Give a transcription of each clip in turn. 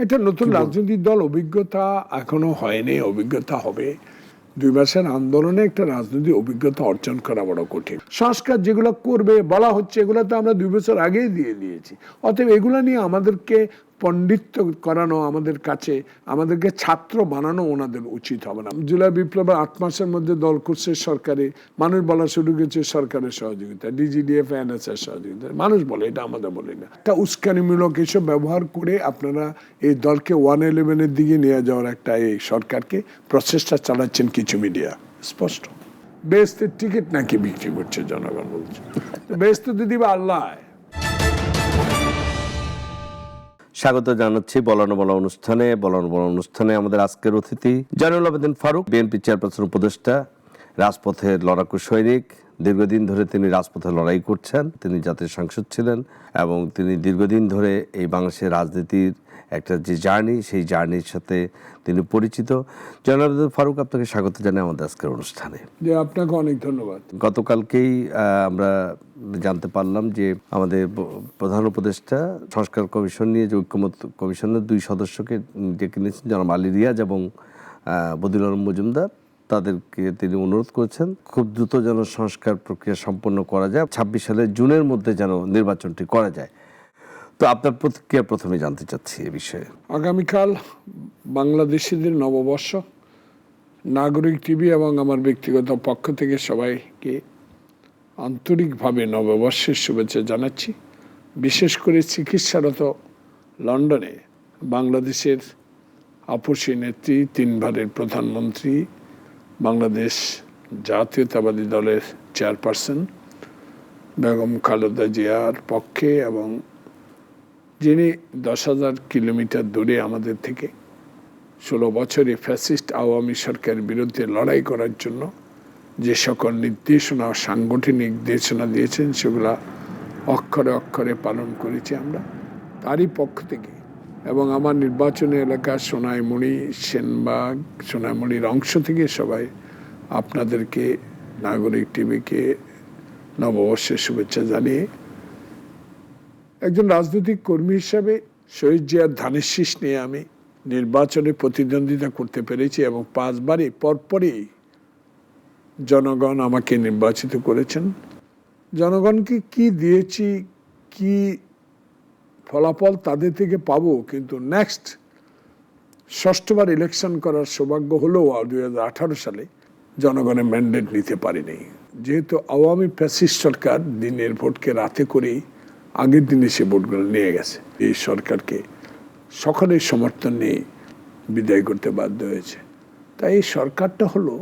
একটা নতুন রাজনৈতিক দল, অভিজ্ঞতা এখনো হয়নি, অভিজ্ঞতা হবে। 2 মাসের আন্দোলনে একটা রাজনৈতিক অভিজ্ঞতা অর্জন করা বড় কঠিন। সংস্কার যেগুলো করবে বলা হচ্ছে, এগুলো তো আমরা 2 বছর আগেই দিয়ে দিয়েছি। অতএব এগুলো নিয়ে আমাদেরকে পণ্ডিত্য করানো, আমাদের কাছে আমাদেরকে ছাত্র বানানো ওনাদের উচিত হবে না। জুলাই বিপ্লবের 8 মাসের মধ্যে দল করছে সরকারে, মানুষ বলা শুরু করেছে সরকারের সহযোগিতা, ডিজিডিএফ এনএসএর সহযোগিতা। মানুষ বলে, এটা আমাদের বলি না। একটা উস্কানিমূলক এসব ব্যবহার করে আপনারা এই দলকে 111-এর দিকে নিয়ে যাওয়ার একটা এই সরকারকে প্রচেষ্টা চালাচ্ছেন কিছু মিডিয়া, স্পষ্ট। বেহেশতের টিকিট নাকি বিক্রি করছে জনগণ বলছে। বেহেশত দিদি বা আল্লাহ। স্বাগত জানাচ্ছি বলানো বলা অনুষ্ঠানে আমাদের আজকের অতিথি জয়নুল আবেদিন ফারুক, বিএনপি চেয়ারপারসন উপদেষ্টা, রাজপথের লড়াকু সৈনিক। দীর্ঘদিন ধরে তিনি রাজপথে লড়াই করছেন। তিনি জাতীয় সংসদ ছিলেন এবং তিনি দীর্ঘদিন ধরে এই বাংলাদেশের রাজনীতির একটা যে জার্নি, সেই জার্নির সাথে তিনি পরিচিত। জয়নুল আবেদিন ফারুক, আপনাকে স্বাগত জানাই আমাদের আজকের অনুষ্ঠানে। যে আপনাকে অনেক ধন্যবাদ। গতকালকেই আমরা জানতে পারলাম যে আমাদের প্রধান উপদেষ্টা সংস্কার কমিশন নিয়ে যে ঐক্যমত কমিশনের 2 সদস্যকে ডেকে নিয়েছেন, জনাব আলী রিয়াজ এবং বদিউল আলম মজুমদার। তাদেরকে তিনি অনুরোধ করেছেন খুব দ্রুত যেন সংস্কার প্রক্রিয়া সম্পন্ন করা যায়, 26 সালের জুনের মধ্যে যেন নির্বাচনটি করা যায়। তো আপনার প্রতিক্রিয়া প্রথমে জানতে চাচ্ছি এ বিষয়ে। আগামীকাল বাংলাদেশিদের নববর্ষ। নাগরিক টিভি এবং আমার ব্যক্তিগত পক্ষ থেকে সবাইকে আন্তরিকভাবে নববর্ষের শুভেচ্ছা জানাচ্ছি। বিশেষ করে চিকিৎসারত লন্ডনে বাংলাদেশের আপসী নেত্রী, 3 বারের প্রধানমন্ত্রী, বাংলাদেশ জাতীয়তাবাদী দলের চেয়ারপারসন বেগম খালেদা জিয়ার পক্ষে, এবং যিনি 10,000 কিলোমিটার দূরে আমাদের থেকে 16 বছরে ফ্যাসিস্ট আওয়ামী সরকারের বিরুদ্ধে লড়াই করার জন্য যে সকল নির্দেশনা, সাংগঠনিক নির্দেশনা দিয়েছেন, সেগুলা অক্ষরে অক্ষরে পালন করেছি আমরা তারই পক্ষ থেকে। এবং আমার নির্বাচনী এলাকা সোনাইমুড়ি, সেনবাগ, সোনাইমুড়ির অংশ থেকে সবাই আপনাদেরকে, নাগরিক টিভিকে নববর্ষের শুভেচ্ছা জানিয়ে, একজন রাজনৈতিক কর্মী হিসাবে শহীদ জিয়ার ধানের শীষ নিয়ে আমি নির্বাচনে প্রতিদ্বন্দ্বিতা করতে পেরেছি এবং 5 বারই পরপরই জনগণ আমাকে নির্বাচিত করেছেন। জনগণকে কি দিয়েছি, কি ফলাফল তাদের থেকে পাবো, কিন্তু নেক্সট 6বার ইলেকশন করার সৌভাগ্য হলেও 2018 সালে জনগণের ম্যান্ডেট নিতে পারিনি। যেহেতু আওয়ামী ফ্যাসিস্ট সরকার দিনের ভোটকে রাতে করেই আগের দিনে সে ভোটগুলো নিয়ে গেছে, এই সরকারকে সকলের সমর্থন নিয়ে বিদায় করতে বাধ্য হয়েছে। তাই এই সরকারটা হলো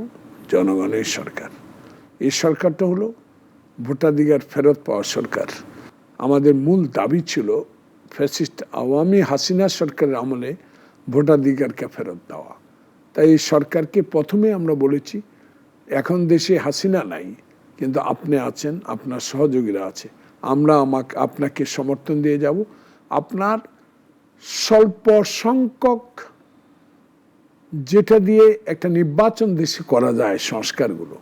জনগণের সরকার। এই সরকারটা হলো ভোটাধিকার ফেরত পাওয়ার সরকার। আমাদের মূল দাবি ছিল ফ্যাসিস্ট আওয়ামী হাসিনা সরকারের আমলে ভোটাধিকারকে ফেরত দেওয়া। তাই এই সরকারকে প্রথমে আমরা বলেছি, এখন দেশে হাসিনা নাই, কিন্তু আপনি আছেন, আপনার সহযোগীরা আছে, আমরা আপনাকে সমর্থন দিয়ে যাব। আপনার স্বল্প সংখ্যক যেটা দিয়ে একটা নির্বাচন দেশে করা যায়, সংস্কারগুলো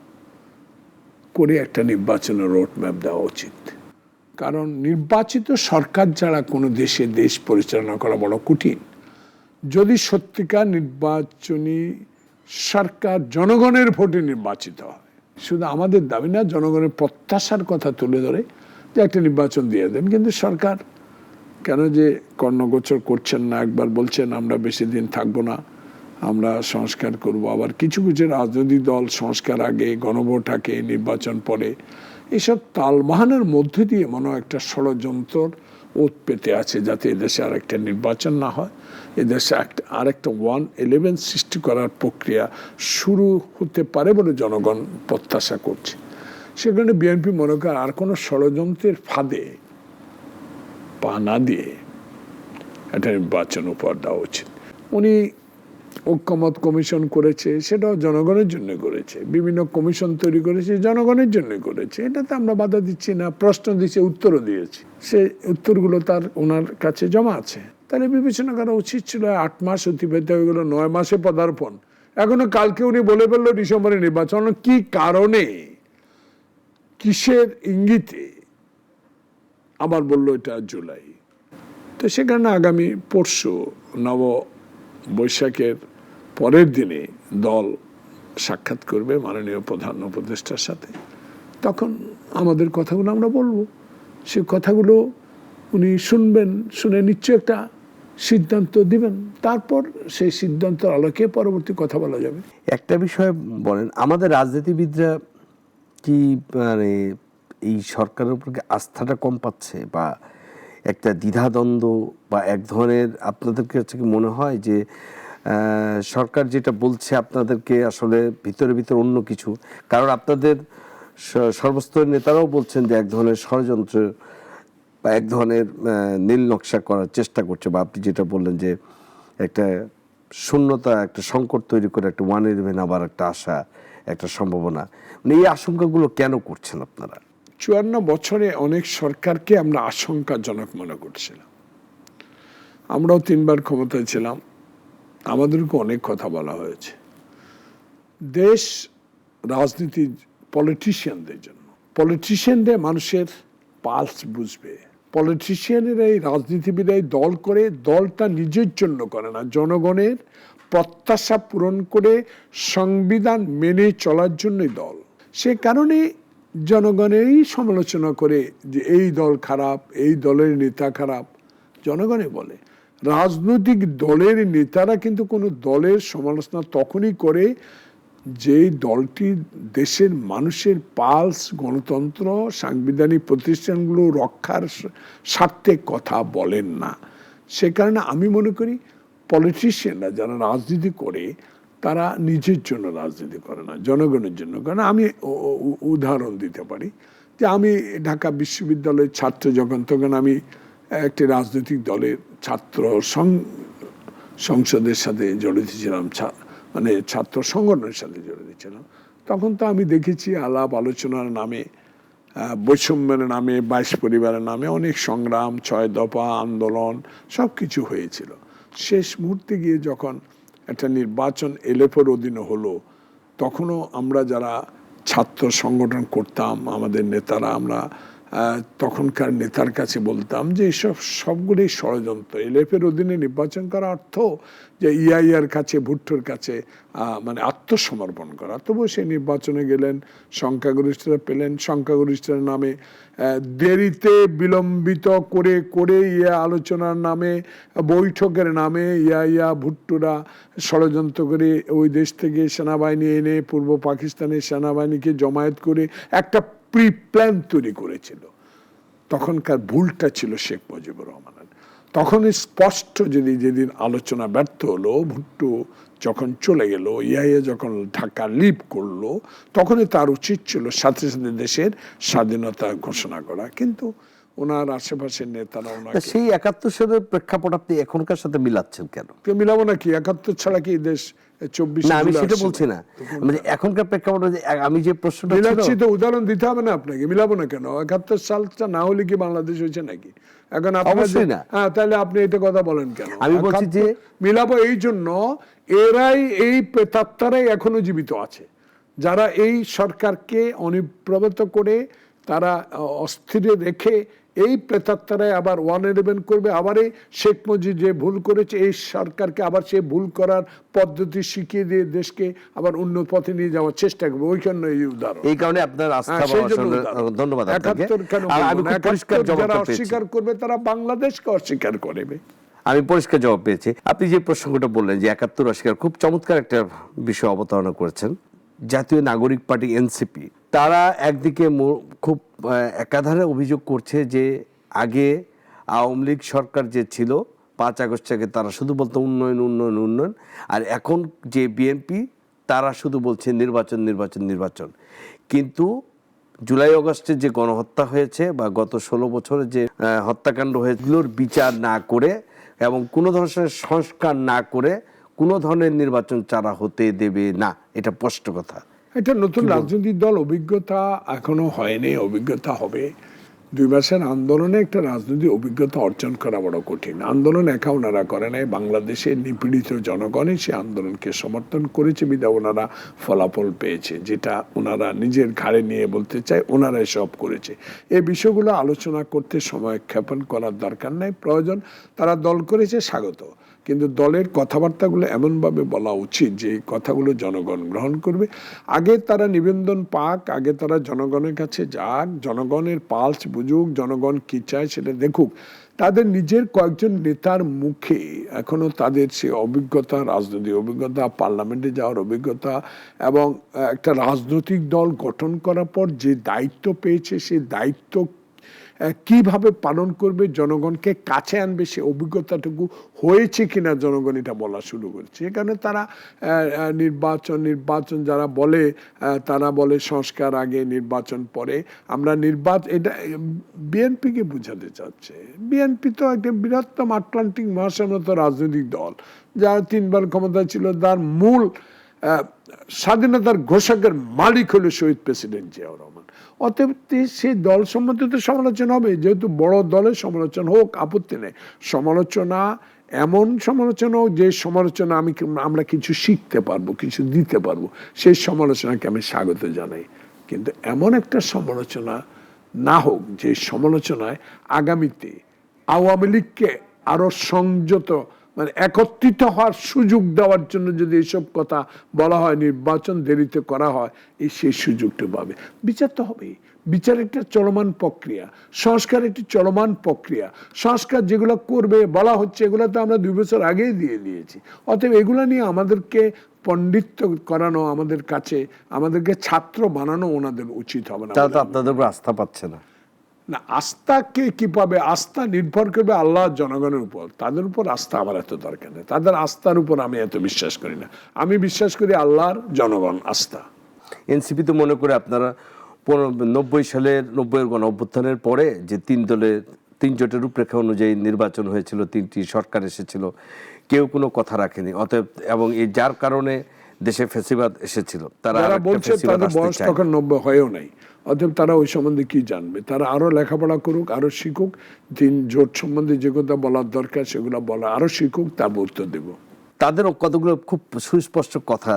করে একটা নির্বাচনের রোডম্যাপ দেওয়া উচিত। কারণ নির্বাচিত সরকার ছাড়া কোনো দেশে দেশ পরিচালনা করা বড় কঠিন। যদি সত্যিকার নির্বাচনী সরকার জনগণের ভোটে নির্বাচিত হয়, শুধু আমাদের দাবি না, জনগণের প্রত্যাশার কথা তুলে ধরে যে একটা নির্বাচন দিয়ে দেন। কিন্তু সরকার কেন যে কর্ণগোচর করছেন না, একবার বলছেন আমরা বেশি দিন থাকবো না, আমরা সংস্কার করব, আবার কিছু কিছু রাজনৈতিক দল সংস্কার আগে, গণভোট আগে, নির্বাচন পরে, এসব তালবাহানের মধ্যে দিয়ে মনে হয় একটা ষড়যন্ত্র ওত পেতে আছে, যাতে এদেশে আর একটা নির্বাচন না হয়, এদেশে আরেকটা 111 সৃষ্টি করার প্রক্রিয়া শুরু হতে পারে বলে জনগণ প্রত্যাশা করছে। সেখানে বিএনপি মনে করে আর কোনো ষড়যন্ত্রের ফাঁদে পা না দিয়ে একটা নির্বাচন উপহার দেওয়া উচিত। উনি ঐক্যমত কমিশন করেছে, সেটাও জনগণের জন্য করেছে। বিভিন্ন কমিশন তৈরি করেছে, জনগণের জন্য করেছে। এটাতে আমরা বাধা দিচ্ছি না, প্রশ্ন দিচ্ছি, উত্তরও দিয়েছি। সে উত্তরগুলো ওনার কাছে জমা আছে। তাহলে বিবেচনা করা উচিত ছিল। 8 মাস অতিবাহিত হয়ে গেল, 9 মাসে পদার্পণ। এখনো কালকে উনি বলে ফেললো ডিসেম্বরে নির্বাচন। কি কারণে, কিসের ইঙ্গিতে আবার বললো এটা জুলাই? তো সে কারণে আগামী পরশু নব বৈশাখের পরের দিনে দল সাক্ষাৎ করবে মাননীয় প্রধান উপদেষ্টার সাথে। তখন আমাদের কথাগুলো আমরা বলবো, সে কথাগুলো উনি শুনবেন, শুনে নিশ্চয়ই একটা সিদ্ধান্ত দিবেন, তারপর সেই সিদ্ধান্তের আলোকে পরবর্তী কথা বলা যাবে। একটা বিষয় বলেন, আমাদের রাজনীতিবিদরা কি মানে এই সরকারের উপর কি আস্থাটা কম পাচ্ছে, বা একটা দ্বিধাদ্বন্দ্ব, বা এক ধরনের আপনাদের কাছে কি মনে হয় যে সরকার যেটা বলছে আপনাদেরকে আসলে ভিতরে ভিতরে অন্য কিছু? কারণ আপনাদের সর্বস্তরের নেতারাও বলছেন যে এক ধরনের ষড়যন্ত্র বা এক ধরনের নীল নকশা করার চেষ্টা করছে, বা আপনি যেটা বললেন যে একটা শূন্যতা, একটা সংকট তৈরি করে একটা 111 আবার একটা আশা, একটা সম্ভাবনা, মানে এই আশঙ্কাগুলো কেন করছেন আপনারা? 54 বছরে অনেক সরকারকে আমরা আশঙ্কাজনক মনে করছিলাম। আমরাও 3 বার ক্ষমতায় ছিলাম, আমাদেরকে অনেক কথা বলা হয়েছে। দেশ রাজনীতি পলিটিশিয়ানদের জন্য, পলিটিশিয়ানদের মানুষের পালস বুঝবে। পলিটিশিয়ানেরা, এই রাজনীতিবিদরা দল করে, দলটা নিজের জন্য করে না, জনগণের প্রত্যাশা পূরণ করে সংবিধান মেনে চলার জন্যই দল। সে কারণে জনগণেরই সমালোচনা করে যে এই দল খারাপ, এই দলের নেতা খারাপ, জনগণই বলে। রাজনৈতিক দলের নেতারা কিন্তু কোনো দলের সমালোচনা তখনই করে যেই দলটি দেশের মানুষের পালস, গণতন্ত্র, সাংবিধানিক প্রতিষ্ঠানগুলো রক্ষার স্বার্থে কথা বলেন না। সে কারণে আমি মনে করি পলিটিশিয়ানরা যারা রাজনীতি করে তারা নিজের জন্য রাজনীতি করে না, জনগণের জন্য। কারণ আমি উদাহরণ দিতে পারি যে আমি ঢাকা বিশ্ববিদ্যালয়ের ছাত্র যখন, তখন আমি একটি রাজনৈতিক দলের ছাত্র সংসদের সাথে জড়িত ছিলাম, মানে ছাত্র সংগঠনের সাথে জড়িত ছিলাম। তখন তো আমি দেখেছি আলাপ আলোচনার নামে, বৈষম্যের নামে, 22 পরিবারের নামে অনেক সংগ্রাম, 6 দফা আন্দোলন সব কিছু হয়েছিল। শেষ মুহূর্তে গিয়ে যখন একটা নির্বাচন এলেপোর অধীনে হলো, তখনও আমরা যারা ছাত্র সংগঠন করতাম, আমাদের নেতারা, আমরা তখনকার নেতার কাছে বলতাম যে এসব সবগুলোই ষড়যন্ত্র। এলএফের অধীনে নির্বাচন করা অর্থ যে ইয়ার কাছে, ভুট্টোর কাছে মানে আত্মসমর্পণ করা। তবুও সেই নির্বাচনে গেলেন, সংখ্যাগরিষ্ঠরা পেলেন, সংখ্যাগরিষ্ঠের নামে দেরিতে বিলম্বিত করে করে আলোচনার নামে, বৈঠকের নামে ভুট্টোরা ষড়যন্ত্র করে ওই দেশ থেকে সেনাবাহিনী এনে পূর্ব পাকিস্তানের সেনাবাহিনীকে জমায়েত করে একটা প্রি প্ল্যান তৈরি করেছিল। তখনকার ভুলটা ছিল শেখ মুজিবুর রহমানের। তখন স্পষ্ট, যেদিন আলোচনা ব্যর্থ হলো, ভুট্টো যখন চলে গেল, ইয়াহিয়া যখন ঢাকা লিভ করলো, তখনই তার উচিত ছিল সাথে সাথে দেশের স্বাধীনতা ঘোষণা করা। কিন্তু ওনার আশেপাশের নেতারা ওনাকে, সেই 71 সালের প্রেক্ষাপট আপনি এখনকার সাথে মিলাচ্ছেন কেন? মিলাবো নাকি? 71 ছাড়া কি দেশ 24? না, আমি সেটা বলছি না, মানে এখনকার প্রেক্ষাপট আমি যে প্রশ্নটা মিলাচ্ছি তো, উদাহরণ দিতে হবে না আপনাকে। মিলাবো না কেন? 71 সালটা না হলে কি বাংলাদেশ হয়েছে নাকি? এখন অবশ্যই না। হ্যাঁ, তাহলে আপনি এটা কথা বলেন কেন? আমি বলছি যে মিলাবো এই জন্য, এরাই, এই প্রেতাত্মারাই এখনো জীবিত আছে, যারা এই সরকারকে অনিপ্রবত করে, তারা অস্থিরে রেখে এই প্রেতাত্মারাই আবার 111 করবে। আবার এই শেখ মুজিব যে ভুল করেছে, এই সরকারকে আবার সে ভুল করার পদ্ধতি শিখিয়ে দিয়ে দেশকে আবার অন্য পথে নিয়ে যাওয়ার চেষ্টা করবে। ওইখানে এই উদাহরণ। এই কারণে আপনার আস্থা, ধন্যবাদ আপনাকে। আমি পরিষ্কার জবাব অস্বীকার করবে, তারা বাংলাদেশকে অস্বীকার করবে। আমি পরিষ্কার জবাব পেয়েছি। আপনি যে প্রসঙ্গটা বললেন যে 71 অস্বীকার, খুব চমৎকার একটা বিষয় অবতারণা করেছেন। জাতীয় নাগরিক পার্টি এনসিপি, তারা একদিকে খুব একাধারে অভিযোগ করছে যে আগে আওয়ামী লীগ সরকার যে ছিল 5 আগস্ট থেকে তারা শুধু বলতো উন্নয়ন উন্নয়ন উন্নয়ন, আর এখন যে বিএনপি তারা শুধু বলছে নির্বাচন নির্বাচন নির্বাচন। কিন্তু জুলাই আগস্টে যে গণহত্যা হয়েছে বা গত 16 বছরে যে হত্যাকাণ্ড হয়েছে, এগুলোর বিচার না করে এবং কোনো ধরনের সংস্কার না করে কোনো ধরনের নির্বাচন চারা হতে দেবে না, এটা স্পষ্ট কথা। এটা নতুন রাজনৈতিক দল, অভিজ্ঞতা এখনো হয়নি, অভিজ্ঞতা হবে। 2 মাসের আন্দোলনে একটা রাজনৈতিক অভিজ্ঞতা অর্জন করা বড় কঠিন। আন্দোলন একা ওনারা করে নাই, বাংলাদেশের নিপীড়িত জনগণই সে আন্দোলনকে সমর্থন করেছে বিধায় ওনারা ফলাফল পেয়েছে, যেটা ওনারা নিজের ঘাড়ে নিয়ে বলতে চায় ওনারাই সব করেছে। এই বিষয়গুলো আলোচনা করতে সময় ক্ষেপণ করার দরকার নাই, প্রয়োজন তারা দল করেছে স্বাগত, কিন্তু দলের কথাবার্তাগুলো এমনভাবে বলা উচিত যে এই কথাগুলো জনগণ গ্রহণ করবে। আগে তারা নিবেদন পাক, আগে তারা জনগণের কাছে যাক, জনগণের পালস বুঝুক, জনগণ কী চায় সেটা দেখুক। তাদের নিজের কয়েকজন নেতার মুখে এখনো তাদের সে অভিজ্ঞতা, রাজনৈতিক অভিজ্ঞতা, পার্লামেন্টে যাওয়ার অভিজ্ঞতা এবং একটা রাজনৈতিক দল গঠন করার পর যে দায়িত্ব পেয়েছে সেই দায়িত্ব কিভাবে পালন করবে, জনগণকে কাছে আনবে, সে অভিজ্ঞতাটুকু হয়েছে কিনা জনগণ এটা বলা শুরু করেছে। এখানে তারা নির্বাচন যারা বলে, তারা বলে সংস্কার আগে নির্বাচন পরে। আমরা এটা বিএনপিকে বোঝাতে চাচ্ছে। বিএনপি তো একটা বৃহত্তম আটলান্টিক মহাসাগরের মতো রাজনৈতিক দল, যার 3 বার ক্ষমতা ছিল, তার মূল স্বাধীনতার ঘোষকের মালিক হলো শহীদ প্রেসিডেন্ট জিয়াউর রহমান। অতএব সেই দল সম্বন্ধে তো সমালোচনা হবে, যেহেতু বড় দলের সমালোচনা হোক, আপত্তি নেই। সমালোচনা এমন সমালোচনা হোক যে সমালোচনা আমরা কিছু শিখতে পারবো, কিছু দিতে পারবো, সেই সমালোচনাকে আমি স্বাগত জানাই। কিন্তু এমন একটা সমালোচনা না হোক যে সমালোচনায় আগামীতে আওয়ামী লীগকে আরো সংযত একত্রিত হওয়ার সুযোগ দেওয়ার জন্য যদি এইসব কথা বলা হয়, নির্বাচন দেরিতে করা হয়, সেই সুযোগটা পাবে। বিচার তো হবেই, বিচার একটা চলমান প্রক্রিয়া, সংস্কার একটি চলমান প্রক্রিয়া। সংস্কার যেগুলো করবে বলা হচ্ছে, এগুলো তো আমরা 2 বছর আগেই দিয়ে দিয়েছি। অতএব এগুলো নিয়ে আমাদেরকে পণ্ডিত্য করানো, আমাদের কাছে আমাদেরকে ছাত্র বানানো ওনাদের উচিত হবে না। তারা তো আপনাদের উপর আস্থা পাচ্ছে না। না, আস্থাকে কি পাবে? আস্থা নির্ভর করবে আল্লাহ জনগণের উপর। তাদের উপর আস্থা আমার এত দরকার নেই, তাদের আস্থার উপর আমি এত বিশ্বাস করি না। আমি বিশ্বাস করি আল্লাহর, জনগণ, আস্থা। এনসিপি তো মনে করে আপনারা 90 সালের 90-এর গণ অভ্যুত্থানের পরে যে 3 দলের 3 জোটের রূপরেখা অনুযায়ী নির্বাচন হয়েছিল, 3টি সরকার এসেছিল, কেউ কোনো কথা রাখেনি। অতএব এবং এই যার কারণে দেশে ফ্যাসিবাদ এসেছিল, তারা বলছে তাদের বয়স তখন 90 হয়েও নাই। অতএব তারা ওই সম্বন্ধে কি জানবে? তারা আরো লেখাপড়া করুক, আরো শিখুক, 3 জোট সম্বন্ধে যে কথা বলার দরকার সেগুলো বলা, আরো শিখুক, তার উত্তর দেব। তাদের কতগুলো খুব সুস্পষ্ট কথা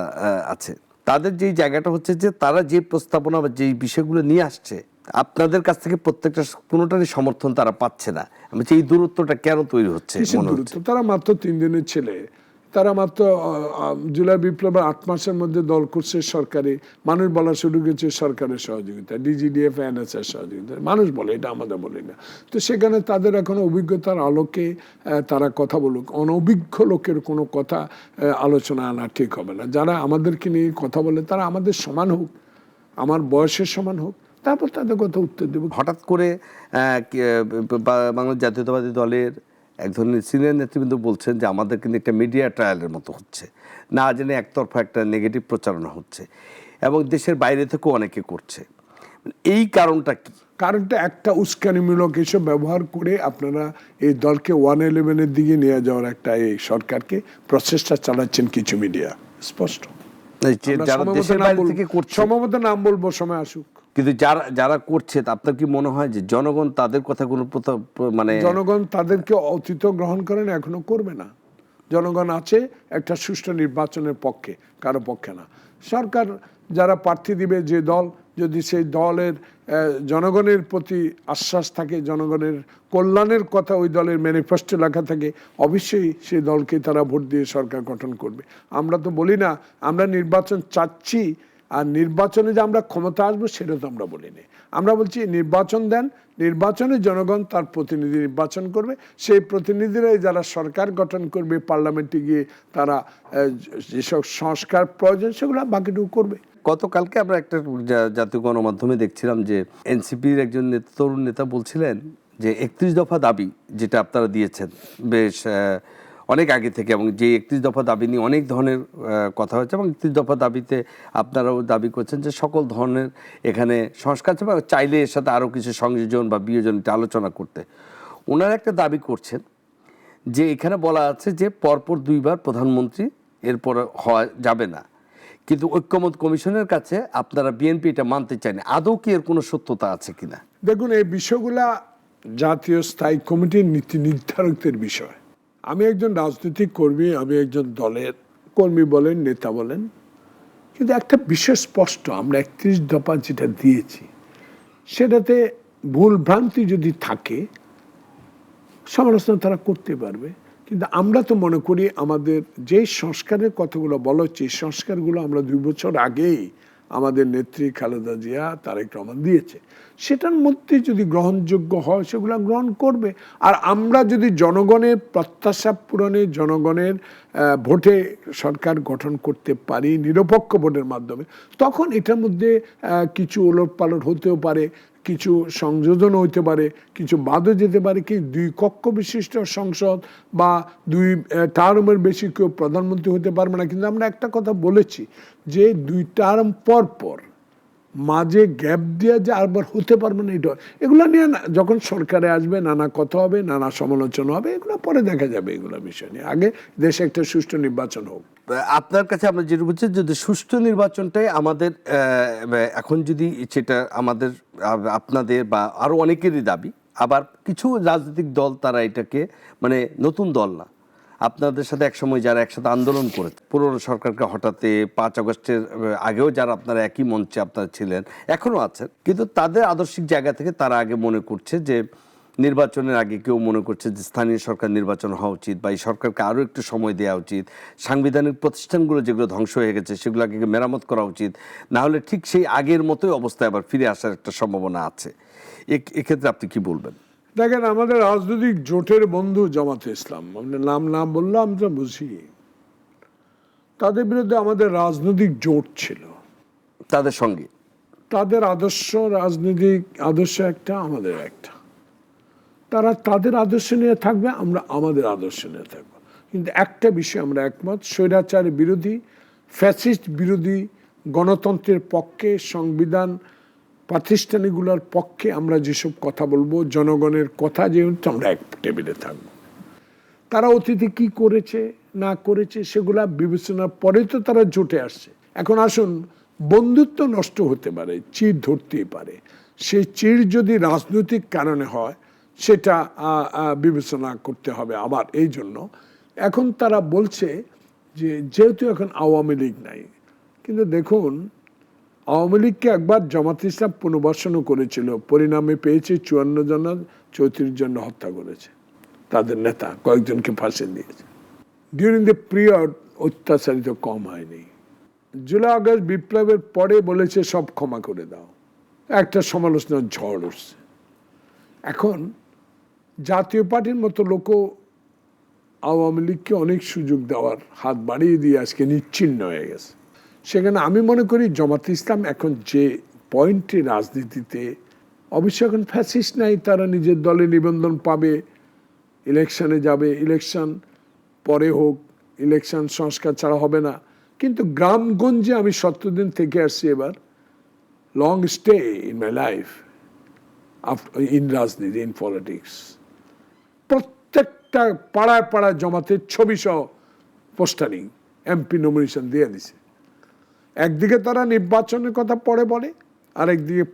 আছে। তাদের যেই জায়গাটা হচ্ছে যে তারা যে প্রস্তাবনা বা যেই বিষয়গুলো নিয়ে আসছে, আপনাদের কাছ থেকে প্রত্যেকটা কোনোটারই সমর্থন তারা পাচ্ছে না। আমি এই দূরত্বটা কেন তৈরি হচ্ছে? তারা মাত্র 3 দিনের ছেলে, তারা মাত্র জুলাই বিপ্লবের 8 মাসের মধ্যে দল করছে সরকারি। মানুষ বলা শুরু করেছে সরকারের সহযোগিতা, ডিজিডিএফ, এনএসএর সহযোগিতা, মানুষ বলে, এটা আমাদের বলি না। তো সেখানে তাদের এখন অভিজ্ঞতার আলোকে তারা কথা বলুক। অনভিজ্ঞ লোকের কোনো কথা আলোচনা আনা ঠিক হবে না। যারা আমাদেরকে নিয়ে কথা বলে তারা আমাদের সমান হোক, আমার বয়সের সমান হোক, তারপর তাদের কথা উত্তর দেব। হঠাৎ করে বাংলাদেশ জাতীয়তাবাদী দলের এক ধরনের সিনিয়র নেতৃবৃন্দ বলছেন যে আমাদের কিন্তু একটা মিডিয়া ট্রায়ালের মতো হচ্ছে, না জেনে একতরফা একটা নেগেটিভ প্রচারণা হচ্ছে এবং দেশের বাইরে থেকেও অনেকে করছে। এই কারণটা কি? কারণটা একটা উস্কানিমূলক এসব ব্যবহার করে আপনারা এই দলকে 111-এর দিকে নিয়ে যাওয়ার একটা এই সরকারকে প্রচেষ্টা চালাচ্ছেন কিছু মিডিয়া, স্পষ্ট। সম্ভবত নাম বলবো, সময় আসুক। কিন্তু যারা করছে, আপনার কি মনে হয় যে জনগণ তাদের কথা কোনো জনগণ তাদেরকে অতীত গ্রহণ করেন, এখনো করবে না। জনগণ আছে একটা সুষ্ঠু নির্বাচনের পক্ষে, কারো পক্ষে না। সরকার যারা প্রার্থী দিবে, যে দল, যদি সেই দলের জনগণের প্রতি আশ্বাস থাকে, জনগণের কল্যাণের কথা ওই দলের ম্যানিফেস্টো লেখা থাকে, অবশ্যই সেই দলকে তারা ভোট দিয়ে সরকার গঠন করবে। আমরা তো বলি না আমরা নির্বাচন চাচ্ছি, আর নির্বাচনে যে আমরা ক্ষমতা আসবো সেটা তো আমরা বলিনি। আমরা বলছি নির্বাচন দেন, নির্বাচনে জনগণ তার প্রতিনিধি নির্বাচন করবে, সেই প্রতিনিধিরাই যারা সরকার গঠন করবে, পার্লামেন্টে গিয়ে তারা যেসব সংস্কার প্রয়োজন সেগুলো বাকিটুকু করবে। গতকালকে আমরা একটা জাতীয় গণমাধ্যমে দেখছিলাম যে এনসিপির একজন তরুণ নেতা বলছিলেন যে 31 দফা দাবি যেটা আপনারা দিয়েছেন বেশ অনেক আগে থেকে, এবং যে 31 দফা দাবি নিয়ে অনেক ধরনের কথা হয়েছে, এবং 31 দফা দাবিতে আপনারাও দাবি করছেন যে সকল ধরনের এখানে সংস্কার চাইলে এর সাথে আরও কিছু সংযোজন বা বিয়োজন আলোচনা করতে। ওনারা একটা দাবি করছেন যে এখানে বলা আছে যে পরপর 2 বার প্রধানমন্ত্রী এরপর হওয়া যাবে না, কিন্তু ঐক্যমত কমিশনের কাছে আপনারা বিএনপি এটা মানতে চান। আদৌ কি এর কোনো সত্যতা আছে কিনা? দেখুন, এই বিষয়গুলা জাতীয় স্থায়ী কমিটির নীতি নির্ধারকদের বিষয়। আমি একজন রাজনৈতিক কর্মী, আমি একজন দলের কর্মী বলেন, নেতা বলেন, কিন্তু একটা বিষয় স্পষ্ট, আমরা 31 দফা যেটা দিয়েছি সেটাতে ভুল ভ্রান্তি যদি থাকে সমালোচনা তারা করতে পারবে, কিন্তু আমরা তো মনে করি আমাদের যে সংস্কারের কথাগুলো বলা হচ্ছে এই সংস্কারগুলো আমরা 2 বছর আগেই আমাদের নেত্রী খালেদা জিয়া তারেক রহমান দিয়েছে, সেটার মধ্যে যদি গ্রহণযোগ্য হয় সেগুলো গ্রহণ করবে। আর আমরা যদি জনগণের প্রত্যাশা পূরণে, জনগণের ভোটে সরকার গঠন করতে পারি নিরপেক্ষ ভোটের মাধ্যমে, তখন এটার মধ্যে কিছু ওলটপালট হতেও পারে, কিছু সংযোজন হইতে পারে, কিছু বাদও যেতে পারে। কি 2 কক্ষ বিশিষ্ট সংসদ বা 2 টার্মের বেশি কেউ প্রধানমন্ত্রী হতে পারবে না, কিন্তু আমরা একটা কথা বলেছি যে 2 টার্ম পর পর মাঝে গ্যাপ দিয়ে যে আরবার হতে পারবে না, এটা এগুলো নিয়ে যখন সরকারে আসবে নানা কথা হবে, নানা সমালোচনা হবে, এগুলো পরে দেখা যাবে। এগুলো বিষয় নিয়ে আগে দেশে একটা সুষ্ঠু নির্বাচন হোক। আপনার কাছে আমরা যেটা বলছি, যদি সুষ্ঠু নির্বাচনটাই আমাদের এখন যদি সেটা আমাদের আপনাদের বা আরো অনেকেরই দাবি, আবার কিছু রাজনৈতিক দল তারা এটাকে মানে নতুন দল না, আপনাদের সাথে একসময় যারা একসাথে আন্দোলন করেছে পুরনো সরকারকে হঠাতে 5 আগস্টের আগেও যারা আপনারা একই মঞ্চে আপনারা ছিলেন, এখনো আছেন, কিন্তু তাদের আদর্শিক জায়গা থেকে তারা আগে মনে করছে যে নির্বাচনের আগে কেউ মনে করছে যে স্থানীয় সরকার নির্বাচন হওয়া উচিত বা এই সরকারকে আরও একটু সময় দেওয়া উচিত, সাংবিধানিক প্রতিষ্ঠানগুলো যেগুলো ধ্বংস হয়ে গেছে সেগুলোকে মেরামত করা উচিত, না হলে ঠিক সেই আগের মতোই অবস্থায় আবার ফিরে আসার একটা সম্ভাবনা আছে। এক্ষেত্রে আপনি কি বলবেন? দেখেন, আমাদের রাজনৈতিক জোটের বন্ধু জামাতে ইসলাম, আমাদের নাম বললো আমরা বুঝি, তাদের বিরুদ্ধে আমাদের রাজনৈতিক জোট ছিল, তাদের সঙ্গে তাদের আদর্শ, রাজনৈতিক আদর্শ একটা, আমাদের একটা, তারা তাদের আদর্শ নিয়ে থাকবে, আমরা আমাদের আদর্শ নিয়ে থাকবো। কিন্তু একটা বিষয় আমরা একমত, স্বৈরাচার বিরোধী, ফ্যাসিস্ট বিরোধী, গণতন্ত্রের পক্ষে, সংবিধান প্রাতিষ্ঠানিকগুলোর পক্ষে আমরা যেসব কথা বলবো, জনগণের কথা যেহেতু আমরা এক টেবিলে থাকবো। তারা অতীতে কি করেছে না করেছে সেগুলা বিবেচনার পরে তো তারা জোটে আসছে। এখন আসুন, বন্ধুত্ব নষ্ট হতে পারে, চির ধরতেই পারে, সেই চির যদি রাজনৈতিক কারণে হয় সেটা বিবেচনা করতে হবে। আবার এই জন্য এখন তারা বলছে যে যেহেতু এখন আওয়ামী লীগ নাই, কিন্তু দেখুন আওয়ামী লীগকে একবার জামাত ইসলাম পুনর্বাসনও করেছিল, পরিণামে পেয়েছে 54 জন, 34 জন হত্যা করেছে, তাদের নেতা কয়েকজনকে ফাঁসি দিয়েছে। ডিউরিং দ্য পিরিয়ড অত্যাচারিত কম হয়নি। জুলাই আগস্ট বিপ্লবের পরে বলেছে সব ক্ষমা করে দাও, একটা সমালোচনার ঝড় উঠছে। এখন জাতীয় পার্টির মতো লোকও আওয়ামী লীগকে অনেক সুযোগ দেওয়ার হাত বাড়িয়ে দিয়ে আজকে নিচ্ছিন্ন হয়ে গেছে। সেখানে আমি মনে করি জামাত ইসলাম এখন যে পয়েন্টে রাজনীতিতে, অবশ্যই এখন ফ্যাসিস্ট নাই, তারা নিজের দলে নিবন্ধন পাবে, ইলেকশনে যাবে, ইলেকশন পরে হোক, ইলেকশন সংস্কার ছাড়া হবে না। কিন্তু গ্রামগঞ্জে আমি 70 দিন থেকে আসছি, এবার long stay in my life in রাজনীতি, ইন পলিটিক্স, প্রত্যেকটা পাড়ায় পাড়ায় জামাতের ছবি সহ পোস্টারিং, এমপি নমিনেশন দিয়ে দিছে। একদিকে তারা নির্বাচনের কথা পরে বলে, আর একদিকে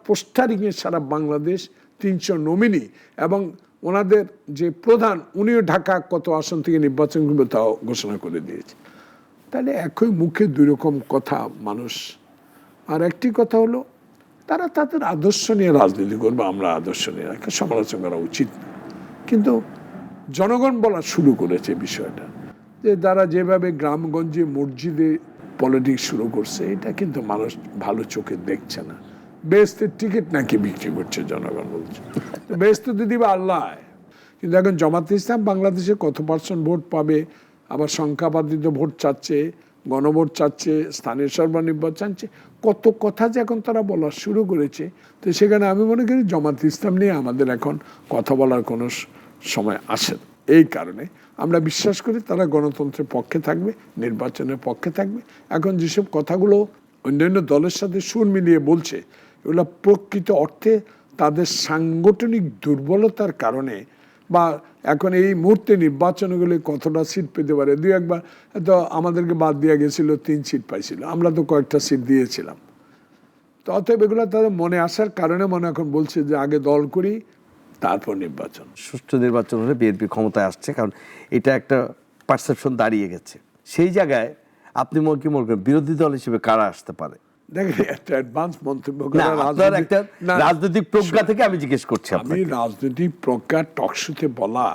পোস্টারিংয়ে সারা বাংলাদেশ 300 নমিনি, এবং ওনাদের যে প্রধান উনিও ঢাকা কত আসন থেকে নির্বাচন করবে তাও ঘোষণা করে দিয়েছে। তাহলে একই মুখে 2 রকম কথা মানুষ। আর একটি কথা হলো, তারা তাদের আদর্শ নিয়ে রাজনীতি করবে, আমরা আদর্শ নিয়ে সমালোচনা করা উচিত না। কিন্তু জনগণ বলা শুরু করেছে বিষয়টা, যে তারা যেভাবে গ্রামগঞ্জে মসজিদে পলিটিক্স শুরু করছে, এটা কিন্তু মানুষ ভালো চোখে দেখছে না। বেহেশতের টিকিট নাকি বিক্রি করছে জনগণ বলছে, বেহেশত দিদি বা আল্লাহ। কিন্তু এখন জামাত ইসলাম বাংলাদেশে কত % ভোট পাবে, আবার সংখ্যাবাদিত ভোট চাচ্ছে, গণভোট চাচ্ছে, স্থানীয় সরকার নির্বাচন চাচ্ছে, কত কথা যে এখন তারা বলা শুরু করেছে। তো সেখানে আমি মনে করি জামাত ইসলাম নিয়ে আমাদের এখন কথা বলার কোনো সময় আসে না। এই কারণে আমরা বিশ্বাস করি তারা গণতন্ত্রের পক্ষে থাকবে, নির্বাচনের পক্ষে থাকবে। এখন যেসব কথাগুলো অন্যান্য দলের সাথে সুর মিলিয়ে বলছে, এগুলো প্রকৃত অর্থে তাদের সাংগঠনিক দুর্বলতার কারণে, বা এখন এই মুহূর্তে নির্বাচনগুলি কতটা সিট পেতে পারে। 2-1 তো আমাদেরকে বাদ দিয়ে গেছিল, 3 সিট পাইছিল, আমরা তো কয়েকটা সিট দিয়েছিলাম। তো অতএব এগুলো তাদের মনে আসার কারণে মনে এখন বলছে যে আগে দল করি তারপর নির্বাচন। সুষ্ঠু নির্বাচন হলে বিএনপি ক্ষমতায় আসছে, কারণ এটা একটা পারসেপশন দাঁড়িয়ে গেছে। সেই জায়গায় আপনি কি মনে করেন বিরোধী দল হিসেবে কারা আসতে পারে? দেখেন, একটা অ্যাডভান্স মন্তব্য না, করা আপনার একটা রাজনৈতিক প্রজ্ঞা থেকে আমি জিজ্ঞেস করছি আমি আপনাকে। রাজনৈতিক প্রজ্ঞা টকশোতে বলা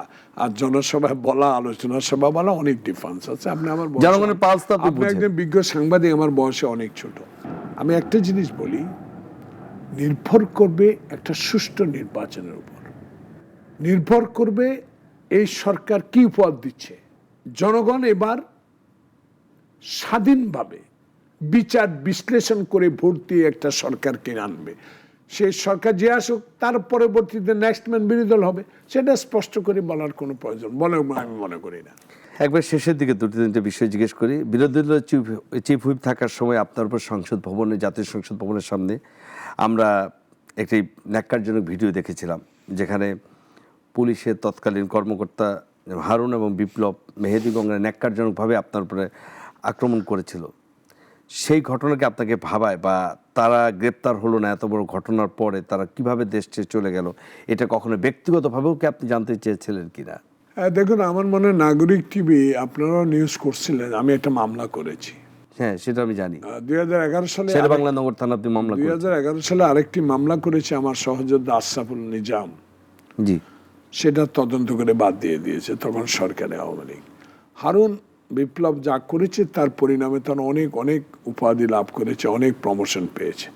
আর জনসভায় বলা, আলোচনা সভা বলা অনেক ডিফারেন্স আছে। আপনি আমার জনগণের পালস তো আপনি আপনি বুঝেন। একজন বিজ্ঞ সাংবাদিক, আমার বয়সে অনেক ছোট। আমি একটা জিনিস বলি, নির্ভর করবে একটা সুষ্ঠু নির্বাচনের উপর, নির্ভর করবে এই সরকার কি উপহার দিচ্ছে। জনগণ এবার স্বাধীনভাবে বিচার বিশ্লেষণ করে ভোট দিয়ে একটা সরকারকে আনবে। সেই সরকার যে আসুক তার পরবর্তীতে নেক্সট ম্যান বিরোধী দল হবে, সেটা স্পষ্ট করে বলার কোনো প্রয়োজন বলে আমি মনে করি না। একবার শেষের দিকে দুটি তিনটে বিষয় জিজ্ঞেস করি। বিরোধী দলের চিফ হুইপ থাকার সময় আপনার উপর সংসদ ভবনে, জাতীয় সংসদ ভবনের সামনে আমরা একটি ন্যাক্কারজনক ভিডিও দেখেছিলাম, যেখানে পুলিশের তৎকালীন কর্মকর্তা হারুন এবং বিপ্লব মেহেদি গঙ্গা ন্যাক্কারজনকভাবে আপনার উপরে আক্রমণ করেছিল। সেই ঘটনাকে আপনাকে ভাবায়, বা তারা গ্রেপ্তার হলো না এত বড় ঘটনার পরে তারা কিভাবে দেশ ছেড়ে চলে গেল, এটা কখনো ব্যক্তিগতভাবেও কি আপনি জানতে চেয়েছিলেন কিনা? দেখুন, আমার মনে হয় নাগরিক টিভি আপনারাও নিউজ করছিলেন, আমি একটা মামলা করেছি। হ্যাঁ, সেটা আমি জানি। 2011 সালে শেরে বাংলা নগর থানা আপনি মামলা করেছেন। 2011 সালে আরেকটি মামলা করেছে আমার সহযোদ্ধা আশরাফুল নিজাম, জি। সেটা তদন্ত করে বাদ দিয়ে দিয়েছে তখন সরকারে আওয়ামী লীগ। হারুন বিপ্লব যা করেছে তার পরিণামে তারা অনেক অনেক উপাধি লাভ করেছে, অনেক প্রমোশন পেয়েছে।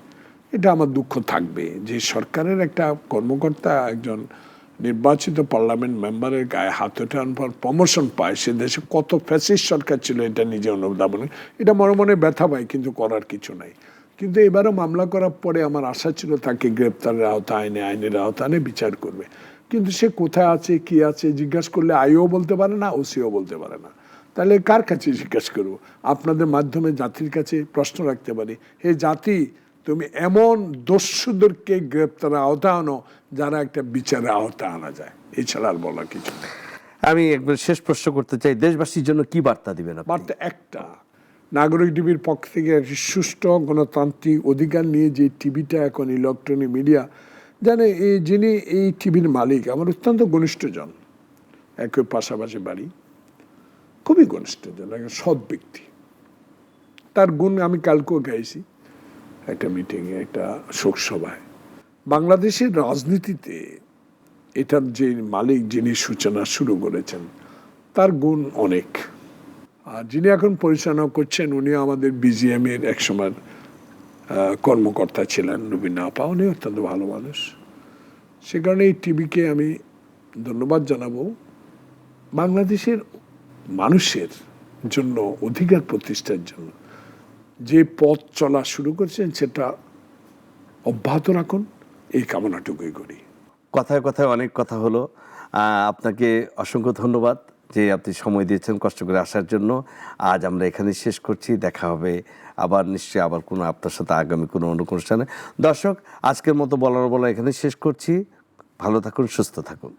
এটা আমার দুঃখ থাকবে যে সরকারের একটা কর্মকর্তা একজন নির্বাচিত পার্লামেন্ট মেম্বারের গায়ে হাত ওঠানোর পর প্রমোশন পায়। সে দেশে কত ফ্যাসিস্ট সরকার ছিল এটা নিজে অনুধাবন, এটা মনে মনে ব্যথা পায়, কিন্তু করার কিছু নাই। কিন্তু এবারও মামলা করার পরে আমার আশা ছিল তাকে গ্রেপ্তারের আওতায় আইনের আওতায় বিচার করবে। কিন্তু সে কোথায় আছে, কি আছে জিজ্ঞাসা করলে আইও বলতে পারে না, ওসিও বলতে পারে না। তাহলে কার কাছে জিজ্ঞাসা করবো? আপনাদের মাধ্যমে জাতির কাছে প্রশ্ন রাখতে পারি, হে জাতি, তুমি এমন দস্যুদেরকে গ্রেপ্তারের আওতায় আনো যারা একটা বিচারের আওতায় আনা যায়, এছাড়া আর বলা কিছু নেই। আমি একবার শেষ প্রশ্ন করতে চাই, দেশবাসীর জন্য কি বার্তা দিবেন আপনি? বার্তা একটা, নাগরিক টিভির পক্ষ থেকে একটি সুষ্ঠু গণতান্ত্রিক অধিকার নিয়ে যে টিভিটা এখন ইলেকট্রনিক মিডিয়া, জানে যিনি এই টিভির মালিক আমার অত্যন্ত ঘনিষ্ঠজন, একই পাশাপাশি বাড়ি, খুবই ঘনিষ্ঠজন, একজন সৎ ব্যক্তি। তার গুণ আমি কালকেও গাইছি একটা মিটিংয়ে, একটা শোক সভায়। বাংলাদেশের রাজনীতিতে এটার যে মালিক, যিনি সূচনা শুরু করেছেন, তার গুণ অনেক। আর যিনি এখন পরিচালনা করছেন উনিও আমাদের বিজিএম এর একসময় কর্মকর্তা ছিলেন, রুবিনা আপা, উনি অত্যন্ত ভালো মানুষ। সে কারণে এই টিভিকে আমি ধন্যবাদ জানাবো। বাংলাদেশের মানুষের জন্য অধিকার প্রতিষ্ঠার জন্য যে পথ চলা শুরু করছেন সেটা অব্যাহত রাখুন, এই কামনাটুকুই করি। কথায় কথায় অনেক কথা হলো। আপনাকে অসংখ্য ধন্যবাদ যে আপনি সময় দিয়েছেন কষ্ট করে আসার জন্য। আজ আমরা এখানে শেষ করছি, দেখা হবে আবার নিশ্চয়ই আবার কোনো আপনার সাথে আগামী কোনো অনুষ্ঠানে। দর্শক, আজকের মতো বলার বলা এখানে শেষ করছি। ভালো থাকুন, সুস্থ থাকুন।